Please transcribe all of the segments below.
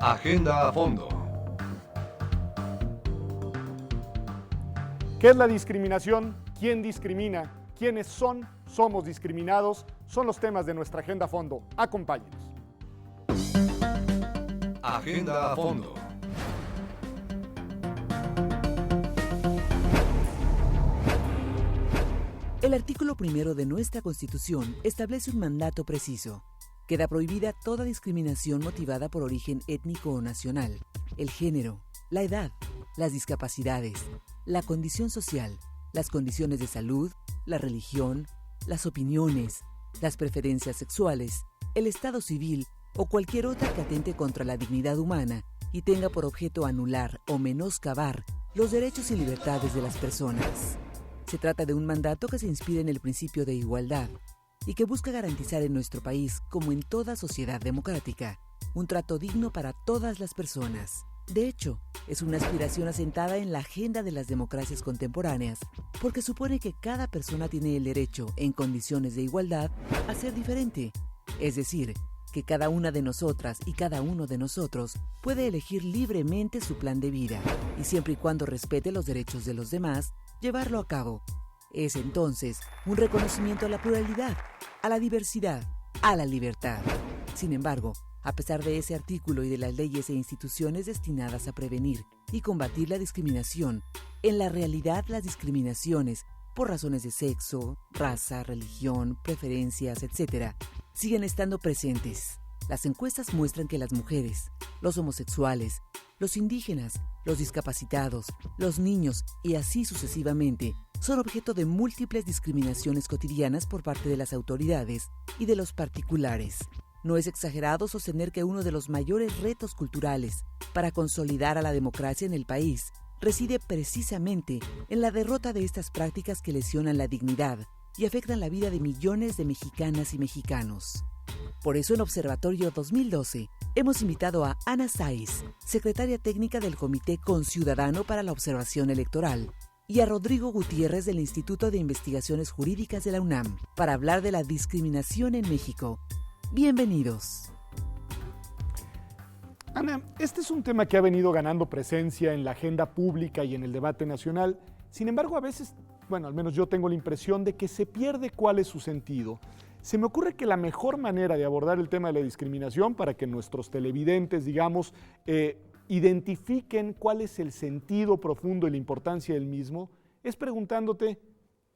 Agenda a fondo. ¿Qué es la discriminación? ¿Quién discrimina? ¿Quiénes somos discriminados? Son los temas de nuestra Agenda a fondo. Acompáñenos. Agenda a fondo. El artículo 1 de nuestra Constitución establece un mandato preciso. Queda prohibida toda discriminación motivada por origen étnico o nacional, el género, la edad, las discapacidades, la condición social, las condiciones de salud, la religión, las opiniones, las preferencias sexuales, el estado civil o cualquier otra que atente contra la dignidad humana y tenga por objeto anular o menoscabar los derechos y libertades de las personas. Se trata de un mandato que se inspira en el principio de igualdad y que busca garantizar en nuestro país, como en toda sociedad democrática, un trato digno para todas las personas. De hecho, es una aspiración asentada en la agenda de las democracias contemporáneas, porque supone que cada persona tiene el derecho, en condiciones de igualdad, a ser diferente. Es decir, que cada una de nosotras y cada uno de nosotros puede elegir libremente su plan de vida, y siempre y cuando respete los derechos de los demás, llevarlo a cabo. Es entonces un reconocimiento a la pluralidad, a la diversidad, a la libertad. Sin embargo, a pesar de ese artículo y de las leyes e instituciones destinadas a prevenir y combatir la discriminación, en la realidad las discriminaciones por razones de sexo, raza, religión, preferencias, etc., siguen estando presentes. Las encuestas muestran que las mujeres, los homosexuales, los indígenas, los discapacitados, los niños y así sucesivamente son objeto de múltiples discriminaciones cotidianas por parte de las autoridades y de los particulares. No es exagerado sostener que uno de los mayores retos culturales para consolidar a la democracia en el país reside precisamente en la derrota de estas prácticas que lesionan la dignidad y afectan la vida de millones de mexicanas y mexicanos. Por eso en Observatorio 2012 hemos invitado a Ana Sáiz, secretaria técnica del Comité Conciudadano para la Observación Electoral, y a Rodrigo Gutiérrez del Instituto de Investigaciones Jurídicas de la UNAM, para hablar de la discriminación en México. Bienvenidos. Ana, este es un tema que ha venido ganando presencia en la agenda pública y en el debate nacional. Sin embargo, a veces, al menos yo tengo la impresión de que se pierde cuál es su sentido. Se me ocurre que la mejor manera de abordar el tema de la discriminación, para que nuestros televidentes, identifiquen cuál es el sentido profundo y la importancia del mismo, es preguntándote,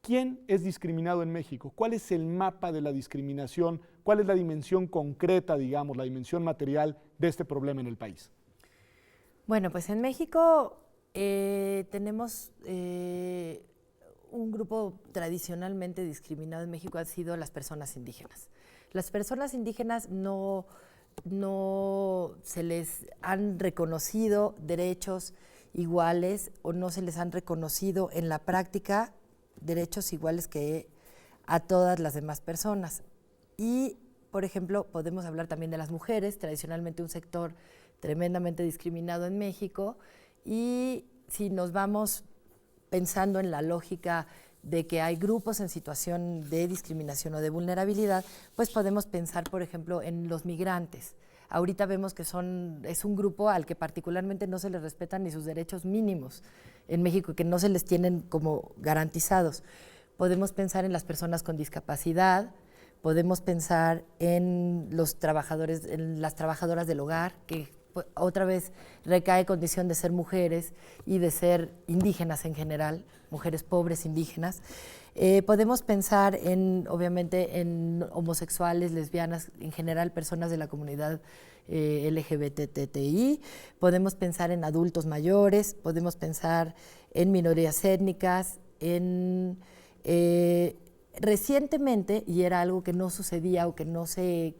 ¿quién es discriminado en México? ¿Cuál es el mapa de la discriminación? ¿Cuál es la dimensión concreta, la dimensión material de este problema en el país? Bueno, pues en México tenemos un grupo tradicionalmente discriminado en México, han sido las personas indígenas. Las personas indígenas no se les han reconocido derechos iguales o no se les han reconocido en la práctica derechos iguales que a todas las demás personas. Y, por ejemplo, podemos hablar también de las mujeres, tradicionalmente un sector tremendamente discriminado en México, y si nos vamos pensando en la lógica de que hay grupos en situación de discriminación o de vulnerabilidad, pues podemos pensar, por ejemplo, en los migrantes. Ahorita vemos que es un grupo al que particularmente no se les respetan ni sus derechos mínimos en México, que no se les tienen como garantizados. Podemos pensar en las personas con discapacidad, podemos pensar en los trabajadores, en las trabajadoras del hogar, que otra vez recae condición de ser mujeres y de ser indígenas en general, mujeres pobres indígenas. Podemos pensar obviamente en homosexuales, lesbianas, en general personas de la comunidad LGBTTI, podemos pensar en adultos mayores, podemos pensar en minorías étnicas, recientemente, y era algo que no sucedía o que no se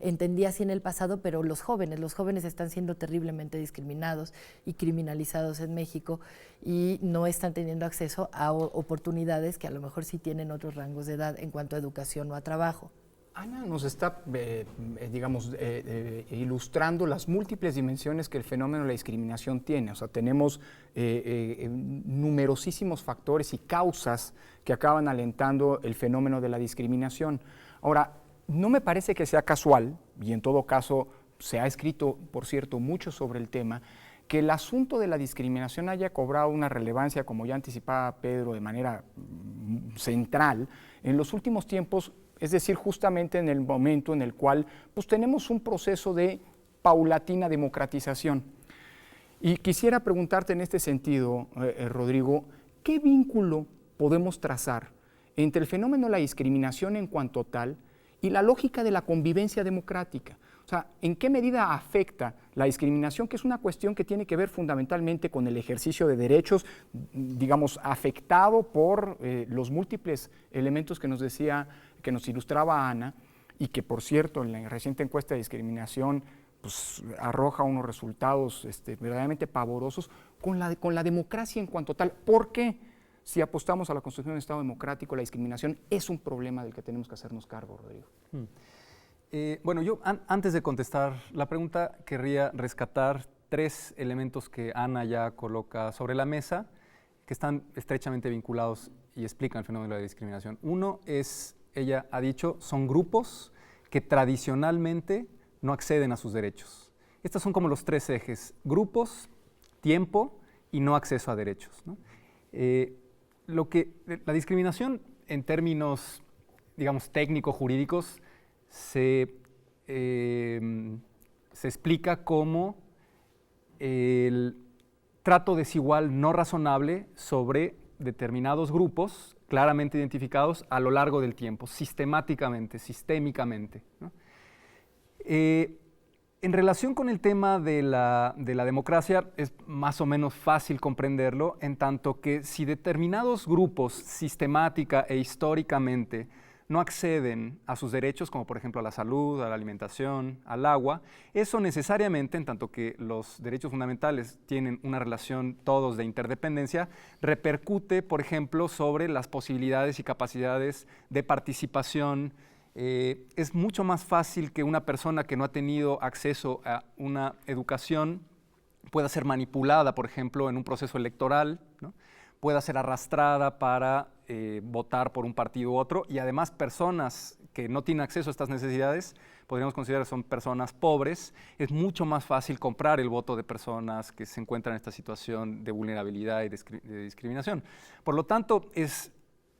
entendía así en el pasado, pero los jóvenes están siendo terriblemente discriminados y criminalizados en México y no están teniendo acceso a oportunidades que a lo mejor sí tienen otros rangos de edad en cuanto a educación o a trabajo. Ana nos está, ilustrando las múltiples dimensiones que el fenómeno de la discriminación tiene. O sea, tenemos numerosísimos factores y causas que acaban alentando el fenómeno de la discriminación. Ahora, no me parece que sea casual, y en todo caso se ha escrito, por cierto, mucho sobre el tema, que el asunto de la discriminación haya cobrado una relevancia, como ya anticipaba Pedro, de manera central en los últimos tiempos, es decir, justamente en el momento en el cual pues, tenemos un proceso de paulatina democratización. Y quisiera preguntarte en este sentido, Rodrigo, ¿qué vínculo podemos trazar entre el fenómeno de la discriminación en cuanto tal y la lógica de la convivencia democrática? O sea, ¿en qué medida afecta la discriminación, que es una cuestión que tiene que ver fundamentalmente con el ejercicio de derechos, digamos, afectado por los múltiples elementos que nos decía, que nos ilustraba Ana, y que, por cierto, en la reciente encuesta de discriminación pues, arroja unos resultados verdaderamente pavorosos con la democracia en cuanto tal? ¿Por qué? Si apostamos a la construcción de un Estado democrático, la discriminación es un problema del que tenemos que hacernos cargo, Rodrigo. Bueno, yo antes de contestar la pregunta querría rescatar 3 elementos que Ana ya coloca sobre la mesa, que están estrechamente vinculados y explican el fenómeno de la discriminación. Uno es, ella ha dicho, son grupos que tradicionalmente no acceden a sus derechos. Estos son como los 3 ejes: grupos, tiempo y no acceso a derechos, ¿no? La discriminación en términos, digamos, técnico-jurídicos se explica como el trato desigual no razonable sobre determinados grupos claramente identificados a lo largo del tiempo, sistemáticamente, sistémicamente, ¿no? En relación con el tema de la democracia, es más o menos fácil comprenderlo, en tanto que si determinados grupos sistemática e históricamente no acceden a sus derechos, como por ejemplo a la salud, a la alimentación, al agua, eso necesariamente, en tanto que los derechos fundamentales tienen una relación todos de interdependencia, repercute, por ejemplo, sobre las posibilidades y capacidades de participación. Es mucho más fácil que una persona que no ha tenido acceso a una educación pueda ser manipulada, por ejemplo, en un proceso electoral, ¿no? Pueda ser arrastrada para votar por un partido u otro, y además personas que no tienen acceso a estas necesidades, podríamos considerar que son personas pobres, es mucho más fácil comprar el voto de personas que se encuentran en esta situación de vulnerabilidad y de discriminación. Por lo tanto, es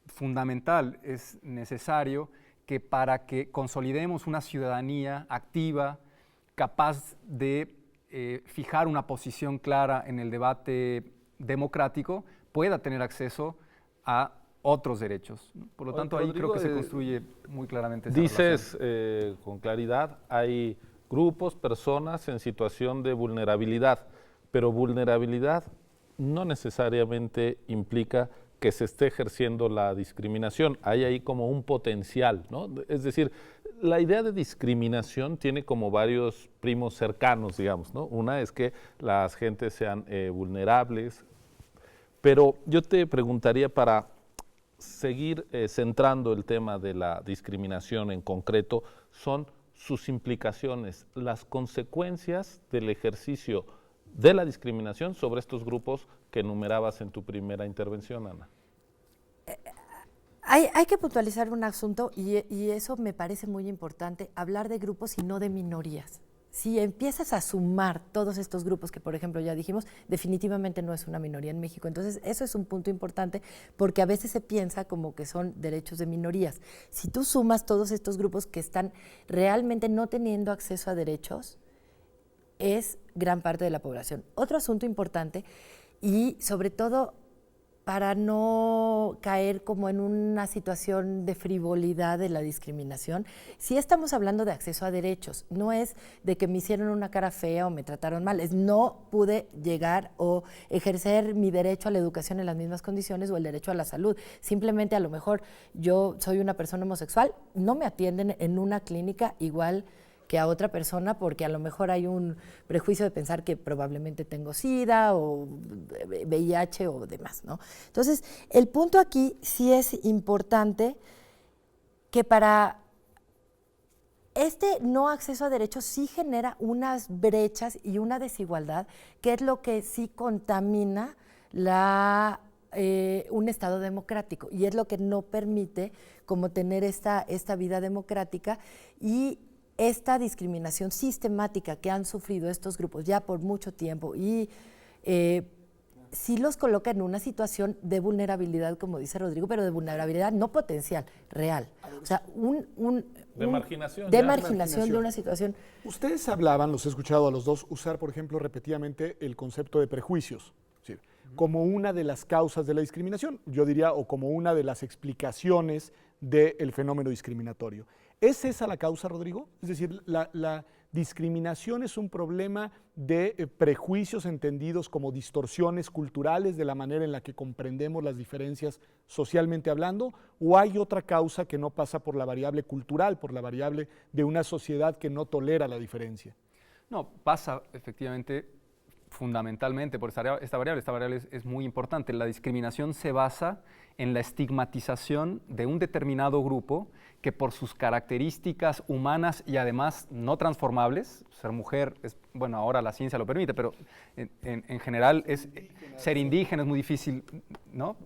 fundamental, es necesario que para que consolidemos una ciudadanía activa, capaz de fijar una posición clara en el debate democrático, pueda tener acceso a otros derechos, ¿no? Por lo tanto, ahí Rodrigo, creo que se construye muy claramente esa dices relación. con claridad, hay grupos, personas en situación de vulnerabilidad, pero vulnerabilidad no necesariamente implica que se esté ejerciendo la discriminación. Hay ahí como un potencial, ¿no? Es decir, la idea de discriminación tiene como varios primos cercanos, digamos, ¿no? Una es que las gentes sean vulnerables, pero yo te preguntaría, para seguir centrando el tema de la discriminación en concreto, son sus implicaciones, las consecuencias del ejercicio de la discriminación sobre estos grupos que enumerabas en tu primera intervención, Ana. Hay que puntualizar un asunto y eso me parece muy importante, hablar de grupos y no de minorías. Si empiezas a sumar todos estos grupos que, por ejemplo, ya dijimos, definitivamente no es una minoría en México. Entonces, eso es un punto importante porque a veces se piensa como que son derechos de minorías. Si tú sumas todos estos grupos que están realmente no teniendo acceso a derechos, es gran parte de la población. Otro asunto importante, y sobre todo para no caer como en una situación de frivolidad de la discriminación, sí estamos hablando de acceso a derechos, no es de que me hicieron una cara fea o me trataron mal, es no pude llegar o ejercer mi derecho a la educación en las mismas condiciones o el derecho a la salud. Simplemente a lo mejor yo soy una persona homosexual, no me atienden en una clínica igual que a otra persona porque a lo mejor hay un prejuicio de pensar que probablemente tengo SIDA o VIH o demás, ¿no? Entonces, el punto aquí sí es importante que para este no acceso a derechos sí genera unas brechas y una desigualdad, que es lo que sí contamina un Estado democrático y es lo que no permite como tener esta vida democrática. Y esta discriminación sistemática que han sufrido estos grupos ya por mucho tiempo y sí los coloca en una situación de vulnerabilidad, como dice Rodrigo, pero de vulnerabilidad no potencial, real. O sea, de marginación. De marginación de una situación. Ustedes hablaban, los he escuchado a los dos, usar, por ejemplo, repetidamente el concepto de prejuicios, es decir, como una de las causas de la discriminación, yo diría, o como una de las explicaciones del fenómeno discriminatorio. ¿Es esa la causa, Rodrigo? Es decir, la discriminación es un problema de prejuicios entendidos como distorsiones culturales de la manera en la que comprendemos las diferencias socialmente hablando, o hay otra causa que no pasa por la variable cultural, por la variable de una sociedad que no tolera la diferencia. No, pasa efectivamente fundamentalmente por esta variable. Esta variable es muy importante. La discriminación se basa en la estigmatización de un determinado grupo que por sus características humanas y además no transformables, ser mujer, bueno, ahora la ciencia lo permite, pero en general ser indígena es muy difícil, ¿no?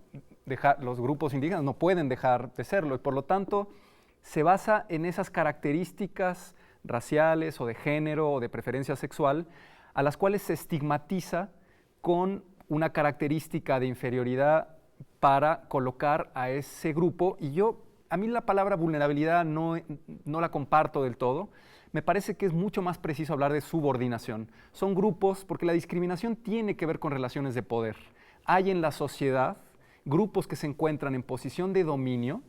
Los grupos indígenas no pueden dejar de serlo y por lo tanto se basa en esas características raciales o de género o de preferencia sexual a las cuales se estigmatiza con una característica de inferioridad para colocar a ese grupo. Y a mí la palabra vulnerabilidad no la comparto del todo. Me parece que es mucho más preciso hablar de subordinación. Son grupos, porque la discriminación tiene que ver con relaciones de poder. Hay en la sociedad grupos que se encuentran en posición de dominio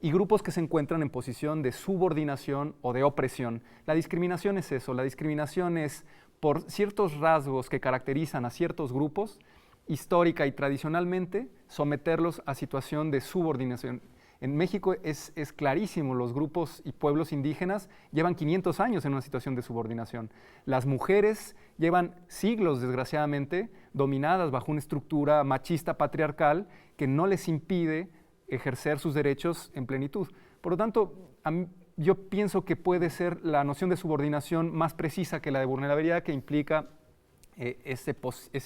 y grupos que se encuentran en posición de subordinación o de opresión. La discriminación es eso, la discriminación es por ciertos rasgos que caracterizan a ciertos grupos, histórica y tradicionalmente, someterlos a situación de subordinación. En México es clarísimo, los grupos y pueblos indígenas llevan 500 años en una situación de subordinación. Las mujeres llevan siglos, desgraciadamente, dominadas bajo una estructura machista patriarcal que no les impide ejercer sus derechos en plenitud. Por lo tanto, yo pienso que puede ser la noción de subordinación más precisa que la de vulnerabilidad, que implica ese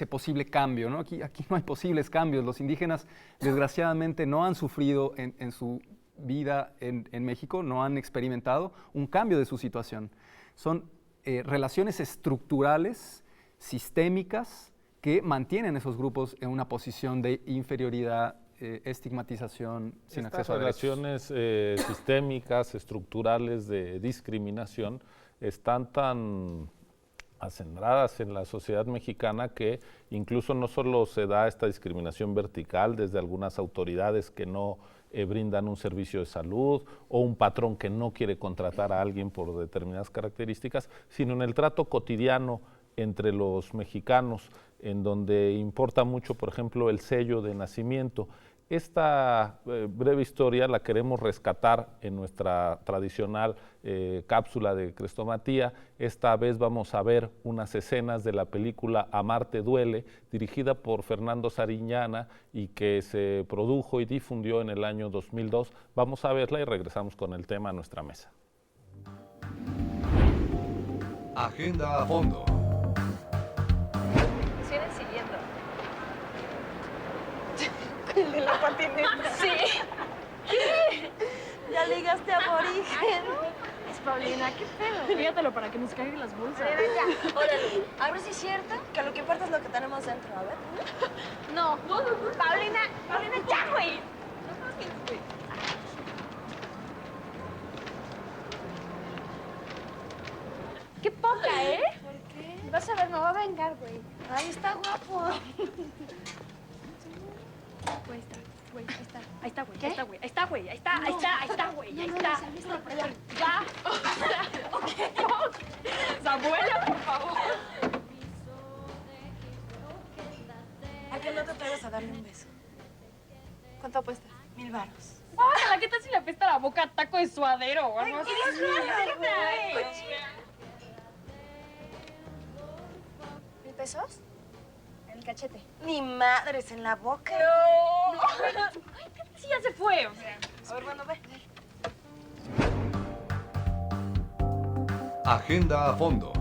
posible cambio, ¿no? Aquí no hay posibles cambios. Los indígenas, desgraciadamente, no han sufrido en su vida en México, no han experimentado un cambio de su situación. Son relaciones estructurales, sistémicas, que mantienen esos grupos en una posición de inferioridad, estigmatización, sin acceso a derechos. Estas relaciones sistémicas, estructurales de discriminación están tan acendradas en la sociedad mexicana que incluso no solo se da esta discriminación vertical desde algunas autoridades que no brindan un servicio de salud o un patrón que no quiere contratar a alguien por determinadas características, sino en el trato cotidiano entre los mexicanos, en donde importa mucho, por ejemplo, el sello de nacimiento. Esta breve historia la queremos rescatar en nuestra tradicional cápsula de Crestomatía. Esta vez vamos a ver unas escenas de la película Amarte duele, dirigida por Fernando Sariñana y que se produjo y difundió en el año 2002. Vamos a verla y regresamos con el tema a nuestra mesa. Agenda a fondo. Siguen siguiendo. El de la patineta. Sí. ¿Qué? Ya ligaste a aborigen. Es Paulina, ¿qué pedo? Fíjatelo para que nos caigan las bolsas. A ver, ya. Órale. A ver si es cierto. Que lo que importa es lo que tenemos dentro, a ver. No. Paulina, ya, güey. Qué poca, ¿eh? ¿Por qué? Vas a ver, me va a vengar, güey. Ay, está guapo. Güey, está. Güey, ahí está. Ahí está, güey. ¿Qué? Ahí está, güey. Ahí está, güey. Ahí está, ahí está, ahí está, güey. Ahí está. Ya. Samuela, por favor. ¿A qué no te atreves a darle un beso? ¿Cuánto apuestas? 1000 varos. Guácala, ¿qué tal si le apesta la boca a taco de suadero o algo así? güey. 1000 pesos en el cachete. Ni madres en la boca. No. Ay, ¿qué tal si ya se fue? O sea. A ver, bueno, ve. Agenda a fondo.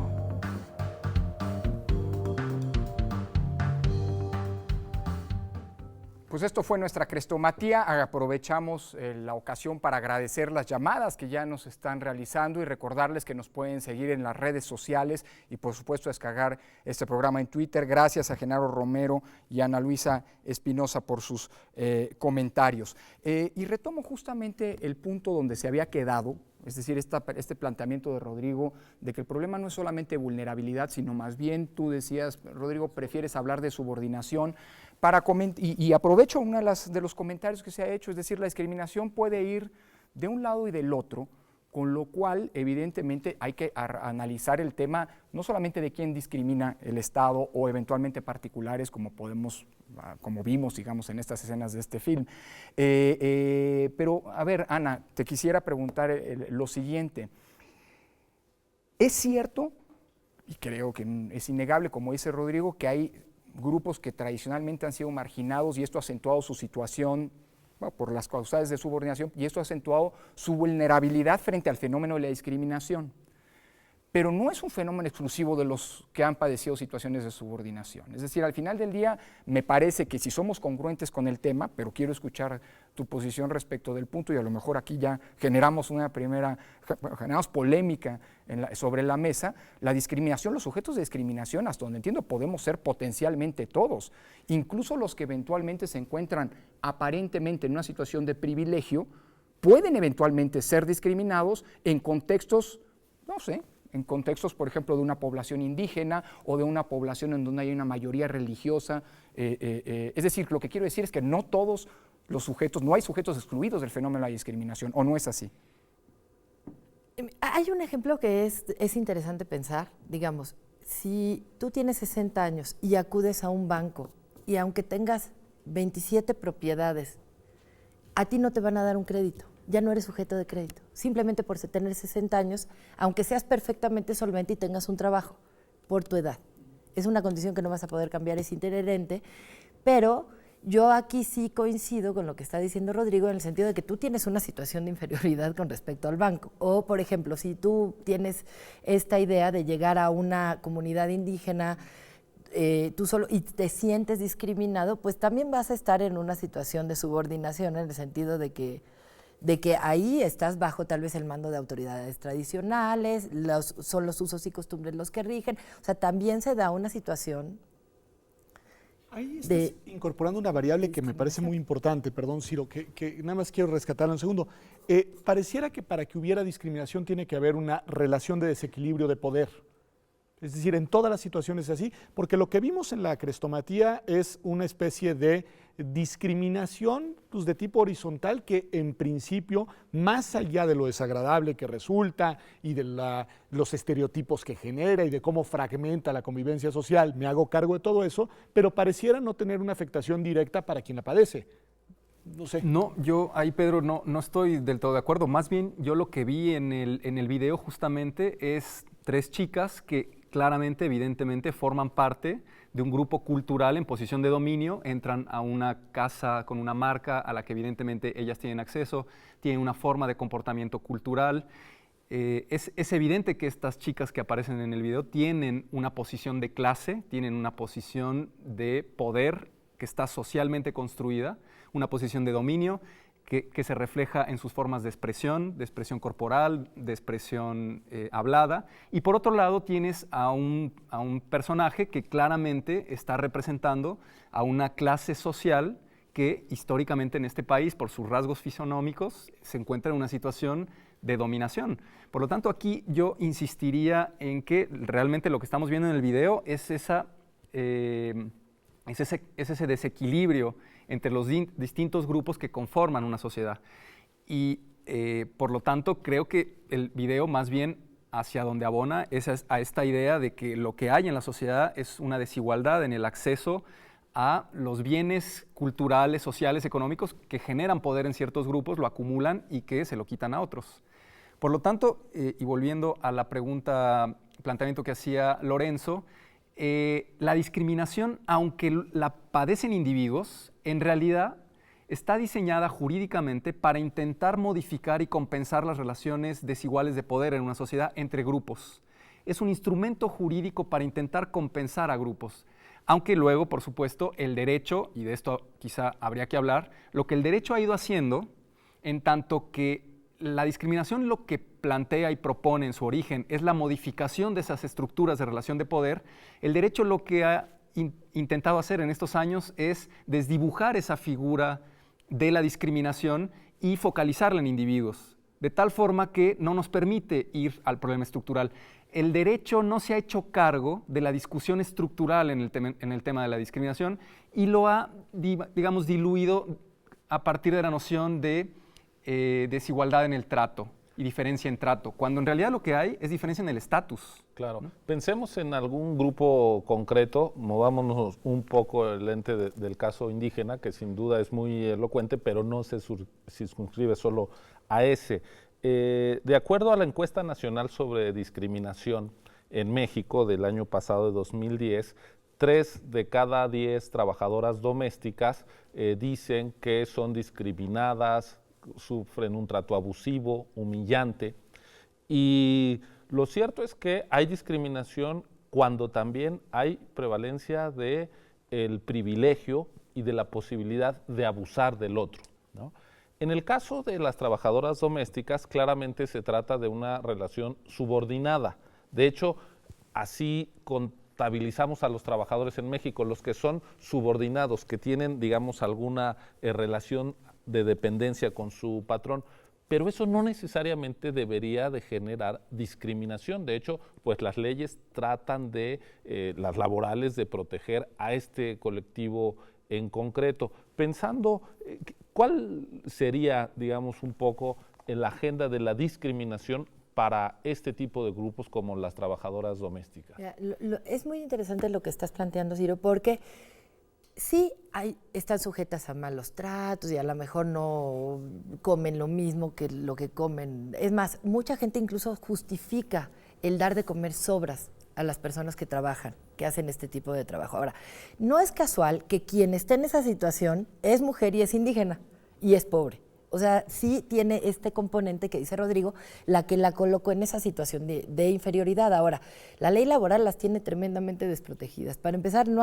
Pues esto fue nuestra crestomatía. Aprovechamos la ocasión para agradecer las llamadas que ya nos están realizando y recordarles que nos pueden seguir en las redes sociales y por supuesto descargar este programa en Twitter. Gracias a Genaro Romero y a Ana Luisa Espinosa por sus comentarios. Y retomo justamente el punto donde se había quedado, es decir, este planteamiento de Rodrigo de que el problema no es solamente vulnerabilidad, sino más bien, tú decías, Rodrigo, prefieres hablar de subordinación. Y aprovecho uno de los comentarios que se ha hecho, es decir, la discriminación puede ir de un lado y del otro, con lo cual evidentemente hay que analizar el tema no solamente de quién discrimina el Estado o eventualmente particulares como vimos, digamos, en estas escenas de este film. Pero, a ver, Ana, te quisiera preguntar lo siguiente. ¿Es cierto, y creo que es innegable, como dice Rodrigo, que hay grupos que tradicionalmente han sido marginados y esto ha acentuado su situación por las causales de subordinación y esto ha acentuado su vulnerabilidad frente al fenómeno de la discriminación? Pero no es un fenómeno exclusivo de los que han padecido situaciones de subordinación. Es decir, al final del día, me parece que si somos congruentes con el tema, pero quiero escuchar tu posición respecto del punto y a lo mejor aquí ya generamos polémica sobre la mesa, la discriminación, los sujetos de discriminación, hasta donde entiendo, podemos ser potencialmente todos, incluso los que eventualmente se encuentran aparentemente en una situación de privilegio, pueden eventualmente ser discriminados en contextos, no sé, en contextos, por ejemplo, de una población indígena o de una población en donde hay una mayoría religiosa. Es decir, lo que quiero decir es que no todos los sujetos, no hay sujetos excluidos del fenómeno de la discriminación, ¿o no es así? Hay un ejemplo que es interesante pensar, digamos, si tú tienes 60 años y acudes a un banco y aunque tengas 27 propiedades, a ti no te van a dar un crédito. Ya no eres sujeto de crédito, simplemente por tener 60 años, aunque seas perfectamente solvente y tengas un trabajo, por tu edad. Es una condición que no vas a poder cambiar, es inherente, pero yo aquí sí coincido con lo que está diciendo Rodrigo en el sentido de que tú tienes una situación de inferioridad con respecto al banco. O, por ejemplo, si tú tienes esta idea de llegar a una comunidad indígena tú solo y te sientes discriminado, pues también vas a estar en una situación de subordinación en el sentido de que ahí estás bajo tal vez el mando de autoridades tradicionales, son los usos y costumbres los que rigen, o sea, también se da una situación. Ahí estás incorporando una variable que me parece muy importante, perdón Ciro, que nada más quiero rescatarla un segundo. Pareciera que para que hubiera discriminación tiene que haber una relación de desequilibrio de poder. Es decir, en todas las situaciones es así, porque lo que vimos en la crestomatía es una especie de discriminación pues, de tipo horizontal que en principio, más allá de lo desagradable que resulta y de los estereotipos que genera y de cómo fragmenta la convivencia social, me hago cargo de todo eso, pero pareciera no tener una afectación directa para quien la padece. No sé. No, yo ahí, Pedro, no estoy del todo de acuerdo. Más bien, yo lo que vi en el video justamente es 3 chicas que claramente, evidentemente, forman parte de un grupo cultural en posición de dominio, entran a una casa con una marca a la que evidentemente ellas tienen acceso, tienen una forma de comportamiento cultural. Es evidente que estas chicas que aparecen en el video tienen una posición de clase, tienen una posición de poder que está socialmente construida, una posición de dominio que se refleja en sus formas de expresión corporal, de expresión hablada. Y por otro lado tienes a un personaje que claramente está representando a una clase social que históricamente en este país, por sus rasgos fisionómicos, se encuentra en una situación de dominación. Por lo tanto, aquí yo insistiría en que realmente lo que estamos viendo en el video es ese desequilibrio entre los distintos grupos que conforman una sociedad. Y por lo tanto, creo que el video más bien hacia donde abona es a esta idea de que lo que hay en la sociedad es una desigualdad en el acceso a los bienes culturales, sociales, económicos que generan poder en ciertos grupos, lo acumulan y que se lo quitan a otros. Por lo tanto, y volviendo a la planteamiento que hacía Lorenzo, la discriminación, aunque la padecen individuos, en realidad está diseñada jurídicamente para intentar modificar y compensar las relaciones desiguales de poder en una sociedad entre grupos. Es un instrumento jurídico para intentar compensar a grupos. Aunque luego, por supuesto, el derecho, y de esto quizá habría que hablar, lo que el derecho ha ido haciendo, en tanto que la discriminación lo que plantea y propone en su origen es la modificación de esas estructuras de relación de poder, el derecho lo que ha intentado hacer en estos años es desdibujar esa figura de la discriminación y focalizarla en individuos, de tal forma que no nos permite ir al problema estructural. El derecho no se ha hecho cargo de la discusión estructural en el tema de la discriminación y lo ha, digamos, diluido a partir de la noción de desigualdad en el trato y diferencia en trato, cuando en realidad lo que hay es diferencia en el estatus. Claro. ¿No? Pensemos en algún grupo concreto, movámonos un poco el lente del caso indígena, que sin duda es muy elocuente, pero no se circunscribe solo a ese. De acuerdo a la encuesta nacional sobre discriminación en México del año pasado, de 2010, 3 de cada 10 trabajadoras domésticas dicen que son discriminadas, sufren un trato abusivo, humillante. Y lo cierto es que hay discriminación cuando también hay prevalencia del privilegio y de la posibilidad de abusar del otro, ¿no? En el caso de las trabajadoras domésticas, claramente se trata de una relación subordinada. De hecho, así contabilizamos a los trabajadores en México, los que son subordinados, que tienen, digamos, alguna relación de dependencia con su patrón, pero eso no necesariamente debería de generar discriminación. De hecho, pues las leyes tratan de, las laborales, de proteger a este colectivo en concreto. Pensando, ¿cuál sería, digamos, un poco la agenda de la discriminación para este tipo de grupos como las trabajadoras domésticas? Mira, es muy interesante lo que estás planteando, Ciro, porque sí están sujetas a malos tratos y a lo mejor no comen lo mismo que lo que comen. Es más, mucha gente incluso justifica el dar de comer sobras a las personas que trabajan, que hacen este tipo de trabajo. Ahora, no es casual que quien esté en esa situación es mujer y es indígena y es pobre. O sea, sí tiene este componente que dice Rodrigo, la que la colocó en esa situación de inferioridad. Ahora, la ley laboral las tiene tremendamente desprotegidas. Para empezar, no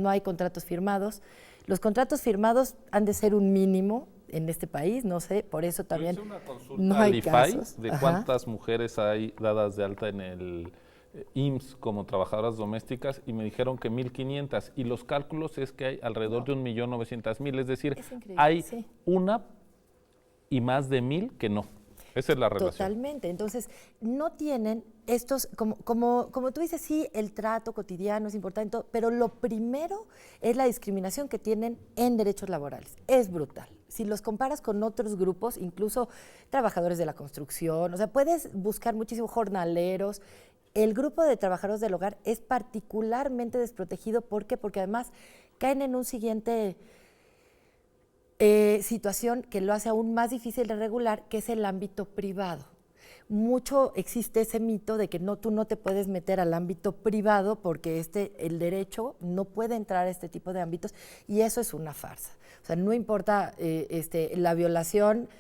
hay contratos firmados. Los contratos firmados han de ser un mínimo en este país, no sé, por eso también no hay casos. De cuántas mujeres hay dadas de alta en el IMSS como trabajadoras domésticas y me dijeron que 1,500 y los cálculos es que hay alrededor de 1,900,000, es decir, hay una y más de 1,000 que no. Esa es la relación. Totalmente. Entonces, no tienen estos, como tú dices, sí, el trato cotidiano es importante, pero lo primero es la discriminación que tienen en derechos laborales. Es brutal. Si los comparas con otros grupos, incluso trabajadores de la construcción, o sea, puedes buscar muchísimos jornaleros. El grupo de trabajadores del hogar es particularmente desprotegido. ¿Por qué? Porque además caen en un siguiente situación que lo hace aún más difícil de regular, que es el ámbito privado. Mucho existe ese mito de que tú no te puedes meter al ámbito privado porque el derecho no puede entrar a este tipo de ámbitos y eso es una farsa. O sea, no importa la violación,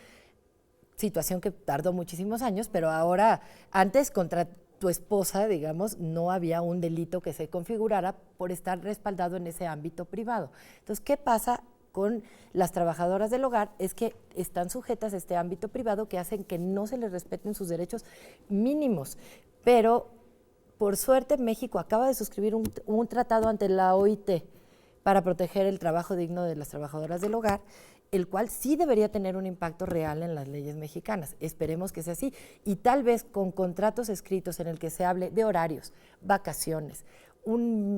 situación que tardó muchísimos años, pero ahora, antes contra tu esposa, digamos, no había un delito que se configurara por estar respaldado en ese ámbito privado. Entonces, ¿qué pasa con las trabajadoras del hogar? Es que están sujetas a este ámbito privado que hacen que no se les respeten sus derechos mínimos. Pero, por suerte, México acaba de suscribir un tratado ante la OIT para proteger el trabajo digno de las trabajadoras del hogar, el cual sí debería tener un impacto real en las leyes mexicanas. Esperemos que sea así. Y tal vez con contratos escritos en el que se hable de horarios, vacaciones, un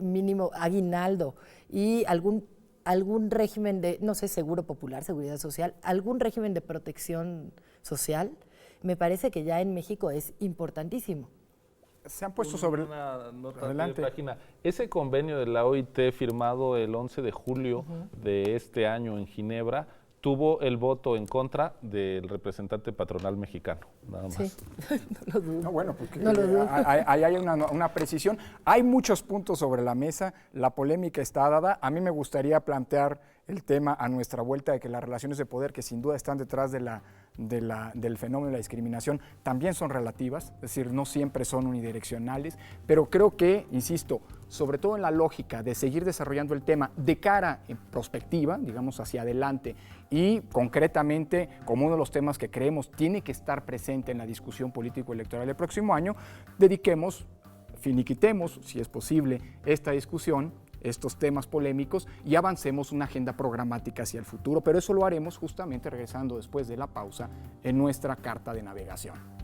mínimo aguinaldo y algún régimen de, no sé, seguro popular, seguridad social, algún régimen de protección social, me parece que ya en México es importantísimo. Se han puesto sobre una nota de página. Ese convenio de la OIT firmado el 11 de julio de este año en Ginebra tuvo el voto en contra del representante patronal mexicano, nada más. Sí, no lo dudo. No, bueno, porque no lo dudo. Ahí hay una precisión. Hay muchos puntos sobre la mesa, la polémica está dada. A mí me gustaría plantear el tema a nuestra vuelta de que las relaciones de poder, que sin duda están detrás de del fenómeno de la discriminación también son relativas, es decir, no siempre son unidireccionales, pero creo que, insisto, sobre todo en la lógica de seguir desarrollando el tema de cara en prospectiva, digamos hacia adelante, y concretamente como uno de los temas que creemos tiene que estar presente en la discusión político-electoral del próximo año, finiquitemos, si es posible, esta discusión, estos temas polémicos y avancemos una agenda programática hacia el futuro, pero eso lo haremos justamente regresando después de la pausa en nuestra carta de navegación.